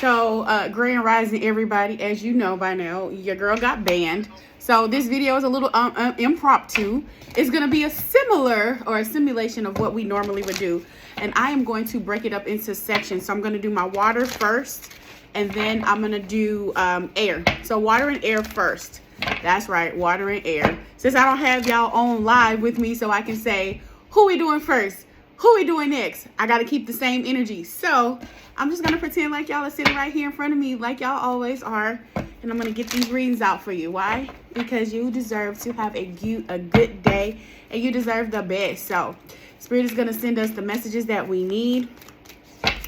So, Grand Rising, everybody. As you know by now, your girl got banned. So this video is a little impromptu. It's going to be a simulation of what we normally would do. And I am going to break it up into sections. So I'm going to do my water first, and then I'm going to do air. So water and air first. That's right, water and air. Since I don't have y'all on live with me so I can say, who we doing first? Who we doing next? I got to keep the same energy. So I'm just going to pretend like y'all are sitting right here in front of me like y'all always are. And I'm going to get these readings out for you. Why? Because you deserve to have a good day. And you deserve the best. So Spirit is going to send us the messages that we need.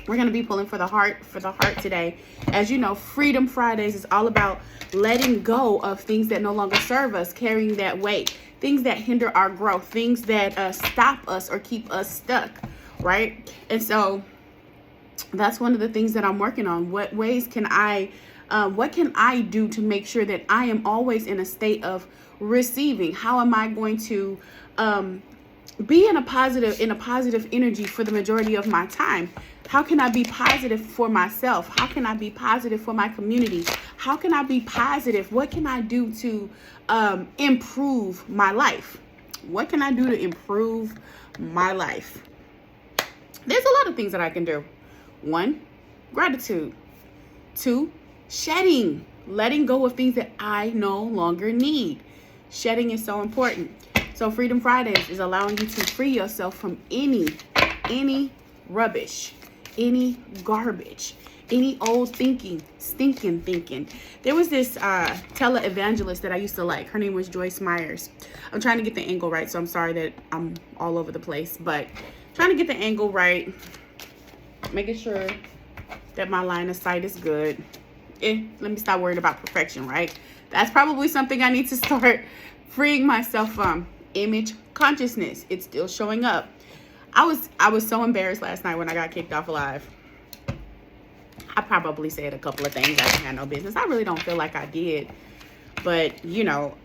We're going to be pulling for the heart today. As you know, Freedom Fridays is all about letting go of things that no longer serve us, carrying that weight, things that hinder our growth, things that stop us or keep us stuck, right? And so that's one of the things that I'm working on. What can I do to make sure that I am always in a state of receiving? How am I going to be in a positive energy for the majority of my time? How can I be positive for myself? How can I be positive for my community? How can I be positive? What can I do to improve my life? What can I do to improve my life? There's a lot of things that I can do. 1, gratitude. 2, shedding, letting go of things that I no longer need. Shedding is so important. So Freedom Fridays is allowing you to free yourself from any rubbish, any garbage, any old stinking thinking. There was this tele-evangelist that I used to like. Her name was Joyce Myers. I'm trying to get the angle right, so I'm sorry that I'm all over the place, but trying to get the angle right, making sure that my line of sight is good. Let me stop worrying about perfection, right? That's probably something I need to start freeing myself from. Image consciousness. It's still showing up. I was so embarrassed last night when I got kicked off live. I probably said a couple of things I didn't have no business. I really don't feel like I did. But, you know,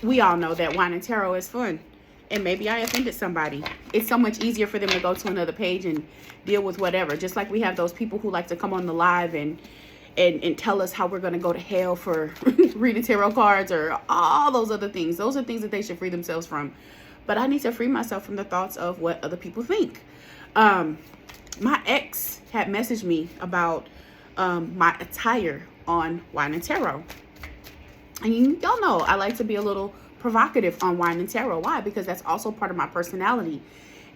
we all know that wine and tarot is fun. And maybe I offended somebody. It's so much easier for them to go to another page and deal with whatever. Just like we have those people who like to come on the live and tell us how we're going to go to hell for reading tarot cards or all those other things. Those are things that they should free themselves from. But I need to free myself from the thoughts of what other people think. My ex had messaged me about my attire on Wine and Tarot. And y'all know I like to be a little provocative on Wine and Tarot. Why? Because that's also part of my personality.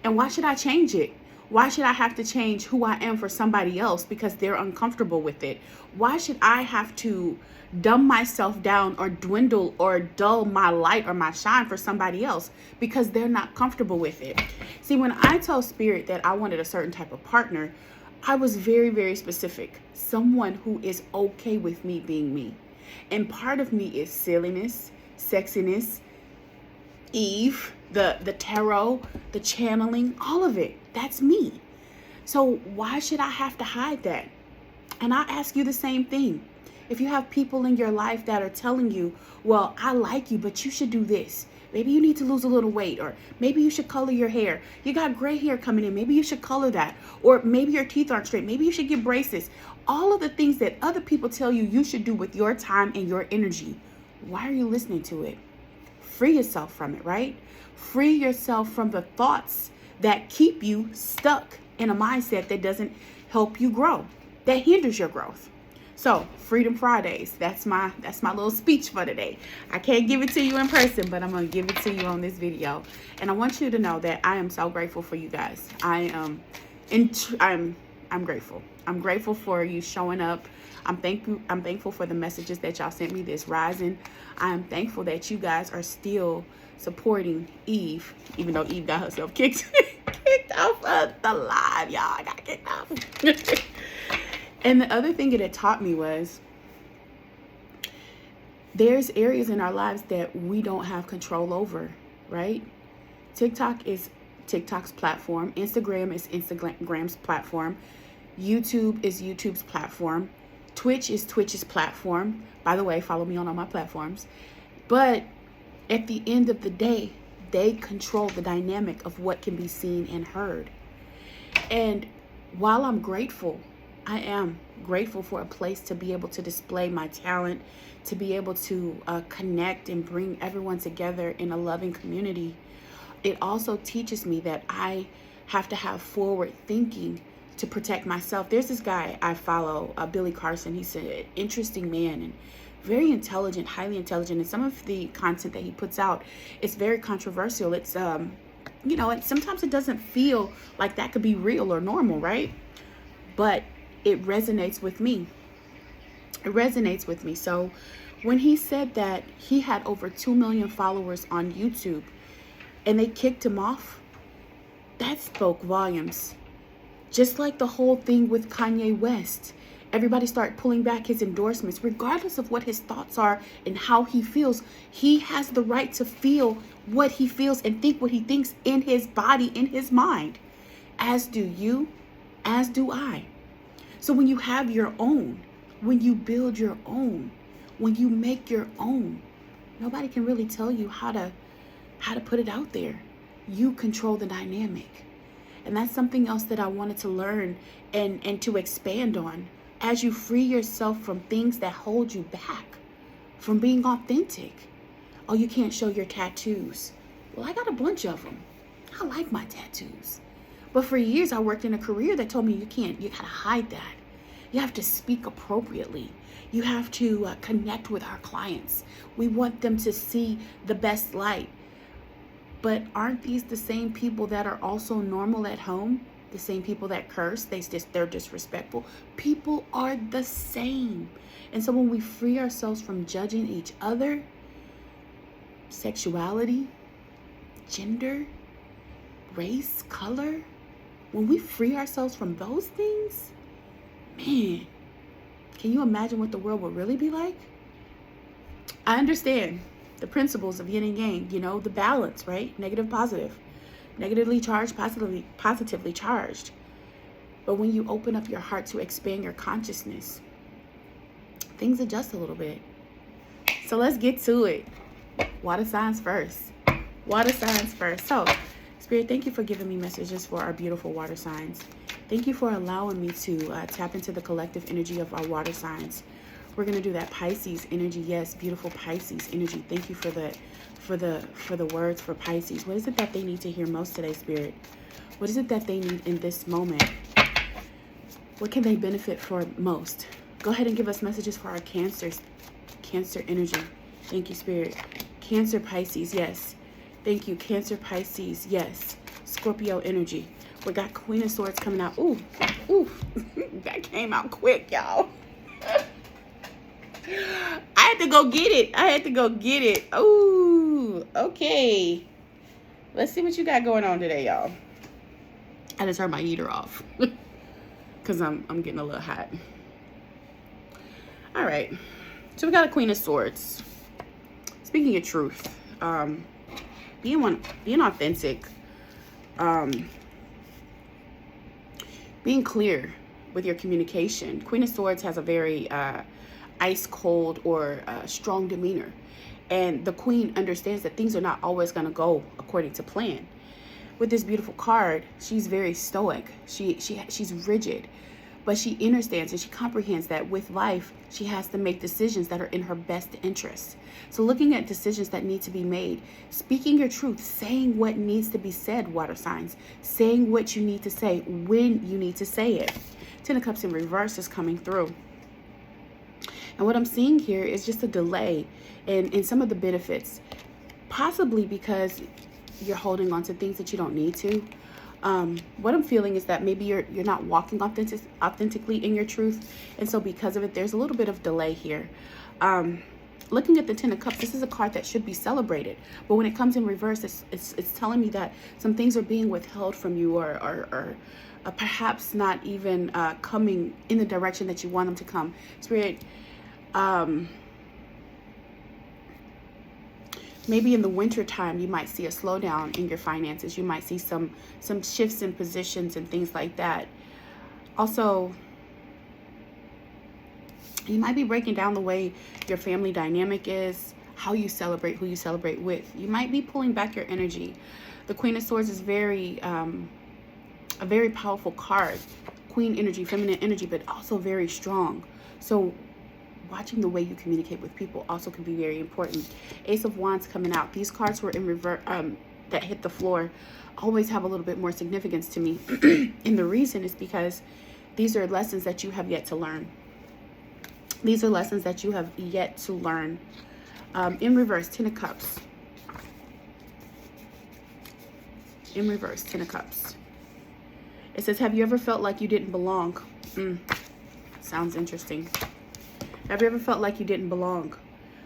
And why should I change it? Why should I have to change who I am for somebody else because they're uncomfortable with it? Why should I have to dumb myself down or dwindle or dull my light or my shine for somebody else because they're not comfortable with it? See, when I told Spirit that I wanted a certain type of partner, I was very, very specific. Someone who is okay with me being me. And part of me is silliness, sexiness, Eve, the tarot, the channeling, all of it. That's me. So why should I have to hide that? And I ask you the same thing. If you have people in your life that are telling you, well, I like you, but you should do this. Maybe you need to lose a little weight, or maybe you should color your hair. You got gray hair coming in. Maybe you should color that. Or maybe your teeth aren't straight. Maybe you should get braces. All of the things that other people tell you you should do with your time and your energy. Why are you listening to it? Free yourself from it, right? Free yourself from the thoughts that keep you stuck in a mindset that doesn't help you grow, that hinders your growth. So Freedom Fridays, that's my little speech for today. I can't give it to you in person, but I'm going to give it to you on this video. And I want you to know that I am so grateful for you guys. I'm grateful. I'm grateful for you showing up. I'm thankful for the messages that y'all sent me this rising. I'm thankful that you guys are still supporting Eve, even though Eve got herself kicked off of the live, y'all. I got kicked off. And the other thing that it taught me was there's areas in our lives that we don't have control over, right? TikTok is TikTok's platform. Instagram is Instagram's platform. YouTube is YouTube's platform. Twitch is Twitch's platform. By the way, follow me on all my platforms. But at the end of the day, they control the dynamic of what can be seen and heard. And while I'm grateful, I am grateful for a place to be able to display my talent, to be able to connect and bring everyone together in a loving community. It also teaches me that I have to have forward thinking to protect myself. There's this guy I follow, Billy Carson. He's an interesting man and very intelligent, highly intelligent. And some of the content that he puts out is very controversial. It's, and sometimes it doesn't feel like that could be real or normal, right? But it resonates with me. It resonates with me. So when he said that he had over 2 million followers on YouTube and they kicked him off, that spoke volumes. Just like the whole thing with Kanye West. Everybody started pulling back his endorsements. Regardless of what his thoughts are and how he feels, he has the right to feel what he feels and think what he thinks in his body, in his mind. As do you, as do I. So when you have your own, when you build your own, when you make your own, nobody can really tell you how to put it out there. You control the dynamic. And that's something else that I wanted to learn and to expand on as you free yourself from things that hold you back from being authentic. Oh, you can't show your tattoos. Well, I got a bunch of them. I like my tattoos. But for years, I worked in a career that told me you gotta hide that. You have to speak appropriately. You have to connect with our clients. We want them to see the best light. But aren't these the same people that are also normal at home? The same people that curse, they're disrespectful. People are the same. And so when we free ourselves from judging each other, sexuality, gender, race, color, when we free ourselves from those things, man, can you imagine what the world would really be like? I understand the principles of yin and yang, the balance, right? Negative, positive. Negatively charged, positively charged. But when you open up your heart to expand your consciousness, things adjust a little bit. So let's get to it. Water signs first. Water signs first. So, Spirit, thank you for giving me messages for our beautiful water signs. Thank you for allowing me to tap into the collective energy of our water signs. We're going to do that Pisces energy. Yes, beautiful Pisces energy. Thank you for the words for Pisces. What is it that they need to hear most today, Spirit? What is it that they need in this moment? What can they benefit for most? Go ahead and give us messages for our Cancer energy. Thank you, Spirit. Cancer, Pisces, yes. Thank you, Cancer, Pisces, yes. Scorpio energy. We got Queen of Swords coming out. Ooh. That came out quick, y'all. I had to go get it. Ooh, okay. Let's see what you got going on today, y'all. I just turned my heater off because I'm getting a little hot. All right. So we got a Queen of Swords. Speaking of truth, being authentic, being clear with your communication. Queen of Swords has a very ice cold or strong demeanor, and the Queen understands that things are not always going to go according to plan. With this beautiful card, she's very stoic. She's rigid, but she understands and she comprehends that with life, she has to make decisions that are in her best interest. So looking at decisions that need to be made, speaking your truth, saying what needs to be said, water signs, saying what you need to say when you need to say it. Ten of Cups in reverse is coming through. And what I'm seeing here is just a delay in some of the benefits, possibly because you're holding on to things that you don't need to. What I'm feeling is that maybe you're not walking authentically in your truth. And so because of it, there's a little bit of delay here. Looking at the Ten of Cups, this is a card that should be celebrated. But when it comes in reverse, it's telling me that some things are being withheld from you or perhaps not even coming in the direction that you want them to come. Spirit, maybe in the winter time, you might see a slowdown in your finances. You might see some shifts in positions and things like that. Also, you might be breaking down the way your family dynamic is, how you celebrate, who you celebrate with. You might be pulling back your energy. The Queen of Swords is a very powerful card. queen energy, feminine energy, but also very strong. So watching the way you communicate with people also can be very important. Ace of Wands coming out. These cards were in reverse, that hit the floor, always have a little bit more significance to me. And the reason is because these are lessons that you have yet to learn. These are lessons that you have yet to learn. In reverse, Ten of Cups. In reverse, Ten of Cups. It says, have you ever felt like you didn't belong? Sounds interesting. Have you ever felt like you didn't belong?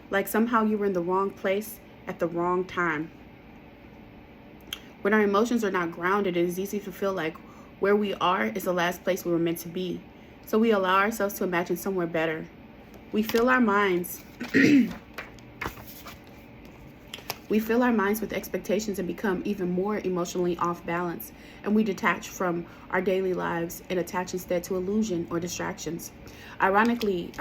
Like somehow you were in the wrong place at the wrong time? When our emotions are not grounded, it is easy to feel like where we are is the last place we were meant to be. So we allow ourselves to imagine somewhere better. We fill our minds. We fill our minds with expectations and become even more emotionally off balance. And we detach from our daily lives and attach instead to illusion or distractions. Ironically,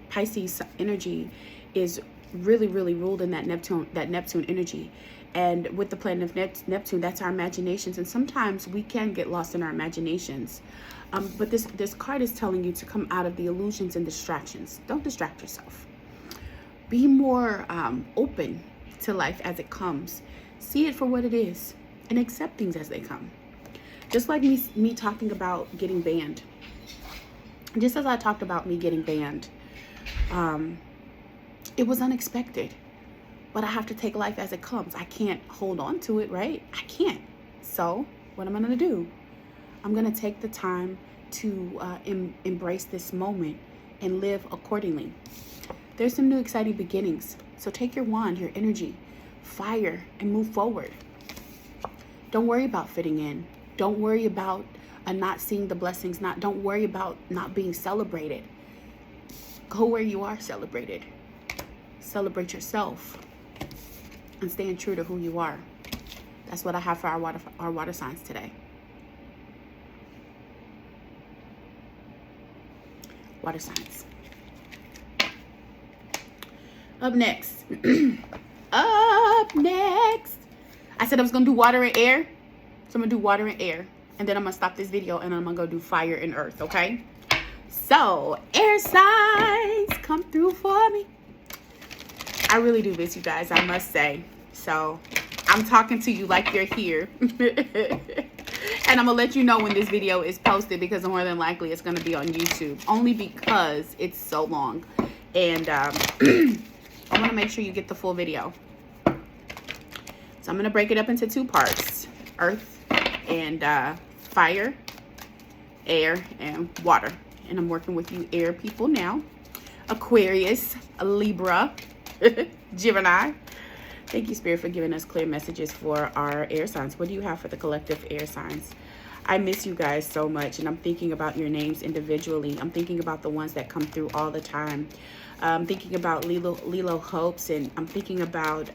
Pisces energy is really ruled in that Neptune energy. And with the planet of Neptune, that's our imaginations. And sometimes we can get lost in our imaginations. But this card is telling you to come out of the illusions and distractions. Don't distract yourself. Be more open to life as it comes. See it for what it is and accept things as they come. Just like me talking about getting banned. Just as I talked about me getting banned, it was unexpected, but I have to take life as it comes. I can't hold on to it, right? I can't. So what am I going to do? I'm going to take the time to embrace this moment and live accordingly. There's some new exciting beginnings. So take your wand, your energy, fire, and move forward. Don't worry about fitting in. Don't worry about not seeing the blessings. Don't worry about not being celebrated. Go where you are celebrated. Celebrate yourself and staying true to who you are. That's what I have for our water signs today. Water signs. Up next. Up next. I said I was going to do water and air. So I'm going to do water and air. And then I'm going to stop this video and I'm going to go do fire and earth, okay? So, air signs, come through for me. I really do this, you guys, I must say. So, I'm talking to you like you're here. And I'm going to let you know when this video is posted because more than likely it's going to be on YouTube. Only because it's so long. And I want to make sure you get the full video. So I'm going to break it up into two parts. Earth and fire, air, and water. And I'm working with you air people now. Aquarius, Libra, Gemini. Thank you, Spirit, for giving us clear messages for our air signs. What do you have for the collective air signs? I miss you guys so much, and I'm thinking about your names individually. I'm thinking about the ones that come through all the time. I'm thinking about Lilo Hopes, and I'm thinking about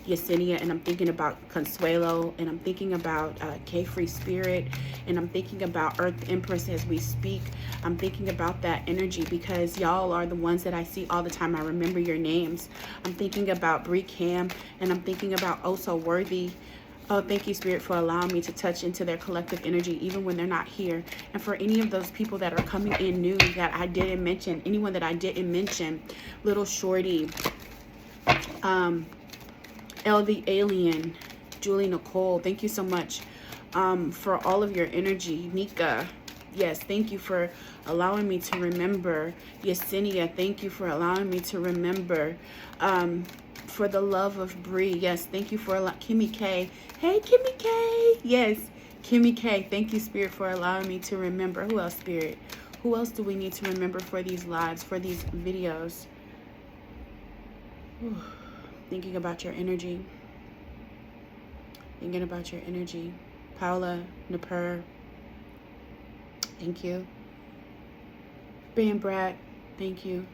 Yesenia, and I'm thinking about Consuelo, and I'm thinking about K-Free Spirit, and I'm thinking about Earth Empress as we speak. I'm thinking about that energy because y'all are the ones that I see all the time. I remember your names. I'm thinking about Bree Cam, and I'm thinking about Oh So Worthy. Oh, thank you, Spirit, for allowing me to touch into their collective energy, even when they're not here. And for any of those people that are coming in new that I didn't mention, anyone that I didn't mention, Little Shorty, LV Alien, Julie Nicole, thank you so much for all of your energy. Nika, yes, thank you for allowing me to remember. Yesenia, thank you for allowing me to remember. For the love of Bree, yes, thank you for Kimmy K. Hey, Kimmy K. Yes, Kimmy K. Thank you, Spirit, for allowing me to remember. Who else, Spirit? Who else do we need to remember for these lives, for these videos? Whew. Thinking about your energy. Thinking about your energy. Paula, Napur. Thank you. Brian Brad, thank you.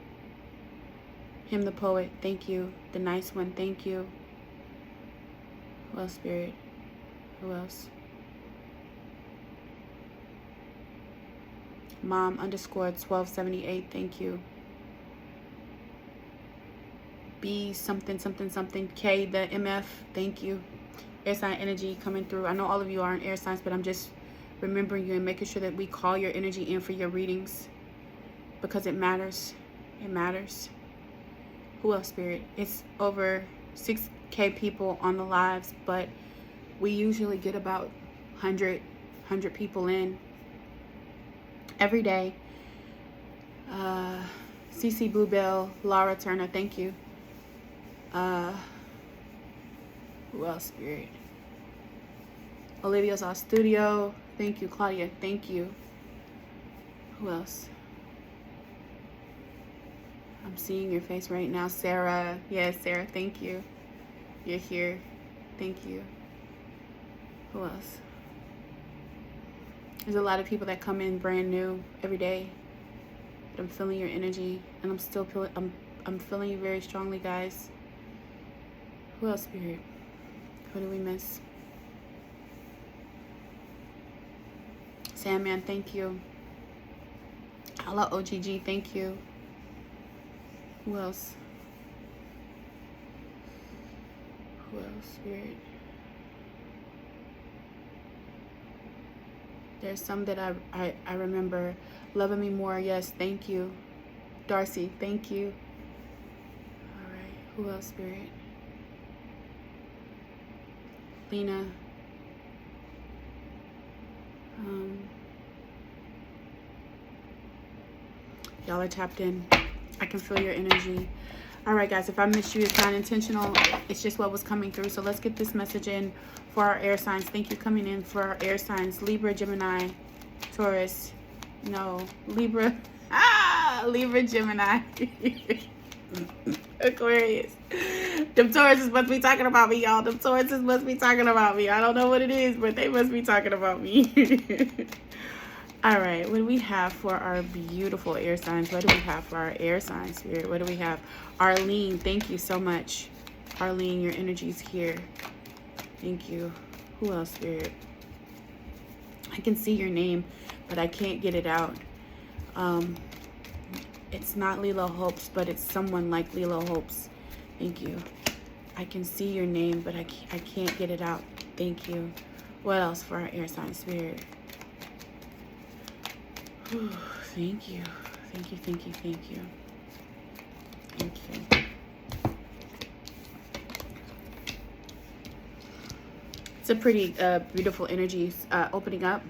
Him the Poet, thank you. The Nice One, thank you. Who else, Spirit? Who else? Mom _ 1278, thank you. B something something something K the MF, thank you. Air sign energy coming through. I know all of you aren't air signs, but I'm just remembering you and making sure that we call your energy in for your readings, because it matters. It matters. Who else, Spirit? It's over 6K people on the lives, but we usually get about 100 people in every day. CC Bluebell, Laura Turner, thank you. Who else, Spirit? Olivia's our studio, thank you. Claudia, thank you. Who else? I'm seeing your face right now. Sarah, yes, Sarah, thank you. You're here, thank you. Who else? There's a lot of people that come in brand new every day. But I'm feeling your energy, and I'm still feeling. I'm feeling you very strongly, guys. Who else, Spirit? Who do we miss? Sandman, thank you. Hello, OGG, thank you. Who else? Who else, Spirit? There's some that I remember. Loving Me More, yes, thank you. Darcy, thank you. All right, who else, Spirit? Lena. Y'all are tapped in. I can feel your energy. All right, guys, if I missed you, it's not intentional. It's just what was coming through. So let's get this message in for our air signs. Thank you coming in for our air signs. Libra, Gemini, Taurus. No, Libra. Libra, Gemini. Aquarius. Them Tauruses must be talking about me, y'all. Them Tauruses must be talking about me. I don't know what it is, but they must be talking about me. All right, what do we have for our beautiful air signs? What do we have for our air signs, Spirit? What do we have? Arlene, thank you so much. Arlene, your energy's here. Thank you. Who else, Spirit? I can see your name, but I can't get it out. It's not Lilo Hopes, but it's someone like Lilo Hopes. Thank you. I can see your name, but I can't get it out. Thank you. What else for our air sign, Spirit? Whew, thank you. Thank you, thank you, thank you. Thank you. It's a pretty beautiful energy opening up.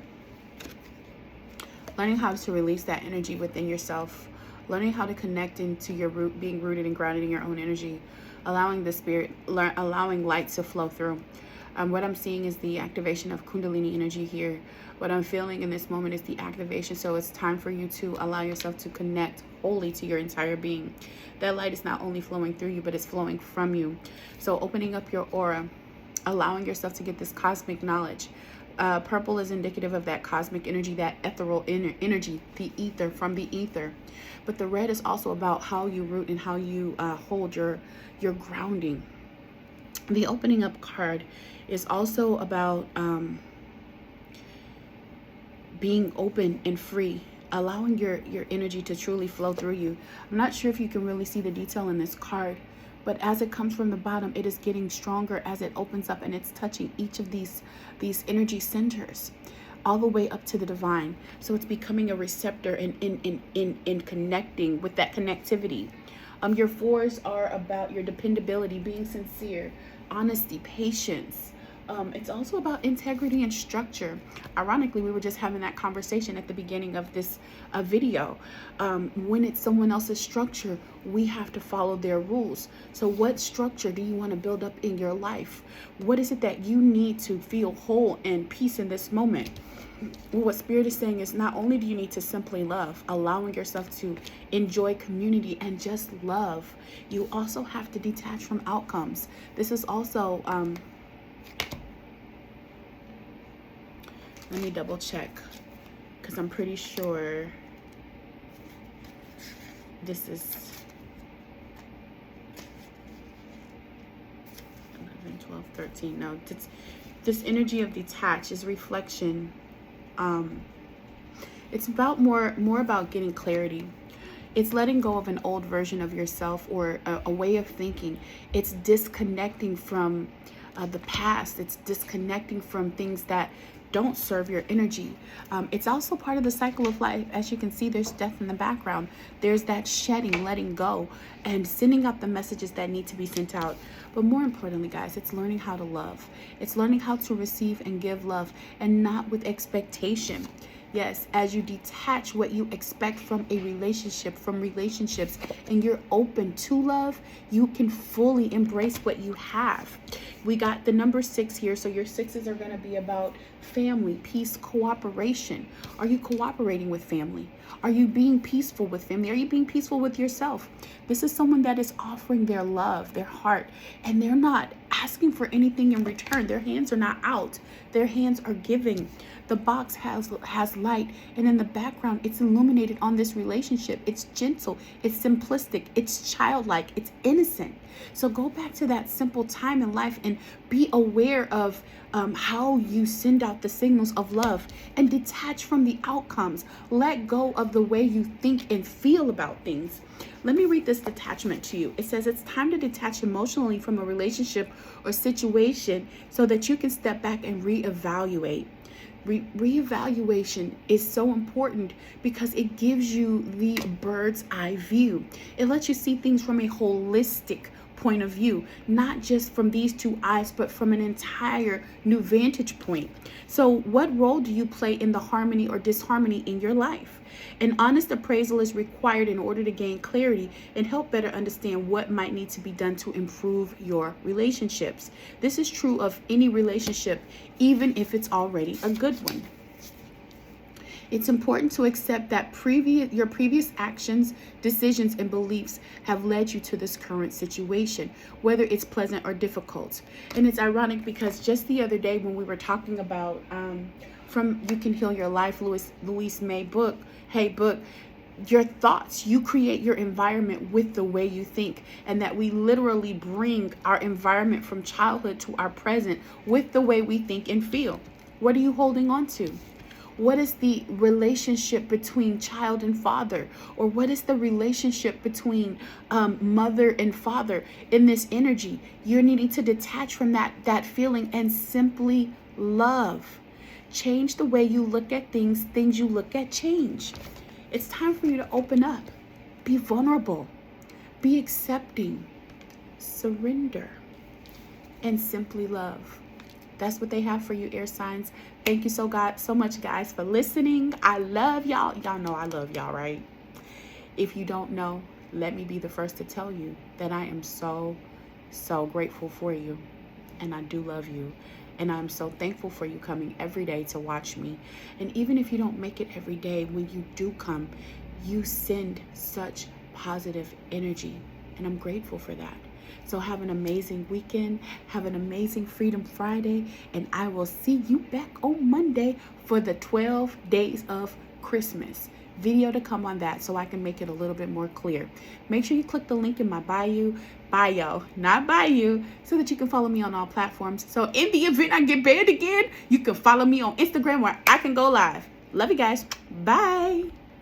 Learning how to release that energy within yourself. Learning how to connect into your root, being rooted and grounded in your own energy. Allowing the spirit, allowing light to flow through. What I'm seeing is the activation of Kundalini energy here. What I'm feeling in this moment is the activation. So it's time for you to allow yourself to connect wholly to your entire being. That light is not only flowing through you, but it's flowing from you. So opening up your aura, allowing yourself to get this cosmic knowledge. Purple is indicative of that cosmic energy, that ethereal energy, the ether, from the ether. But the red is also about how you root and how you hold your grounding. The opening up card is also about being open and free, allowing your energy to truly flow through you. I'm not sure if you can really see the detail in this card, but as it comes from the bottom, it is getting stronger as it opens up, and it's touching each of these energy centers all the way up to the divine. So it's becoming a receptor in connecting with that connectivity. Your fours are about your dependability, being sincere, honesty, patience. It's also about integrity and structure. Ironically, we were just having that conversation at the beginning of this video. When it's someone else's structure, we have to follow their rules. So what structure do you want to build up in your life? What is it that you need to feel whole and peace in this moment? What Spirit is saying is, not only do you need to simply love, allowing yourself to enjoy community and just love, you also have to detach from outcomes. This is also, let me double check, because I'm pretty sure this is 11, 12, 13. No, this energy of detach is reflection. It's about more about getting clarity. It's letting go of an old version of yourself, or a way of thinking. It's disconnecting from the past. It's disconnecting from things that don't serve your energy. It's also part of the cycle of life. As you can see, there's death in the background. There's that shedding, letting go, and sending out the messages that need to be sent out. But more importantly, guys, it's learning how to love. It's learning how to receive and give love, and not with expectation. Yes, as you detach what you expect from a relationship, from relationships, and you're open to love, you can fully embrace what you have. We got the number 6 here, so your 6s are going to be about family, peace, cooperation. Are you cooperating with family? Are you being peaceful with family? Are you being peaceful with yourself? This is someone that is offering their love, their heart, and they're not asking for anything in return. Their hands are not out. Their hands are giving. The box has light, and in the background, it's illuminated on this relationship. It's gentle, it's simplistic, it's childlike, it's innocent. So go back to that simple time in life and be aware of how you send out the signals of love, and detach from the outcomes. Let go of the way you think and feel about things. Let me read this detachment to you. It says it's time to detach emotionally from a relationship or situation so that you can step back and reevaluate. Reevaluation is so important because it gives you the bird's eye view. It lets you see things from a holistic point of view, not just from these two eyes, but from an entire new vantage point. So what role do you play in the harmony or disharmony in your life? An honest appraisal is required in order to gain clarity and help better understand what might need to be done to improve your relationships. This is true of any relationship, even if it's already a good one. It's important to accept that your previous actions, decisions, and beliefs have led you to this current situation, whether it's pleasant or difficult. And it's ironic because just the other day when we were talking about from You Can Heal Your Life, Louise May book, your thoughts, you create your environment with the way you think, and that we literally bring our environment from childhood to our present with the way we think and feel. What are you holding on to? What is the relationship between child and father? Or what is the relationship between mother and father in this energy? You're needing to detach from that feeling and simply love. Change the way you look at things. Things you look at change. It's time for you to open up. Be vulnerable. Be accepting. Surrender. And simply love. That's what they have for you, air signs. Thank you so much, guys, for listening. I love y'all. Y'all know I love y'all, right? If you don't know, let me be the first to tell you that I am so grateful for you. And I do love you. And I'm so thankful for you coming every day to watch me. And even if you don't make it every day, when you do come, you send such positive energy. And I'm grateful for that. So have an amazing weekend. Have an amazing Freedom Friday. And I will see you back on Monday for the 12 days of Christmas. Video to come on that so I can make it a little bit more clear. Make sure you click the link in my bio, not bio, so that you can follow me on all platforms. So in the event I get banned again, you can follow me on Instagram where I can go live. Love you guys. Bye.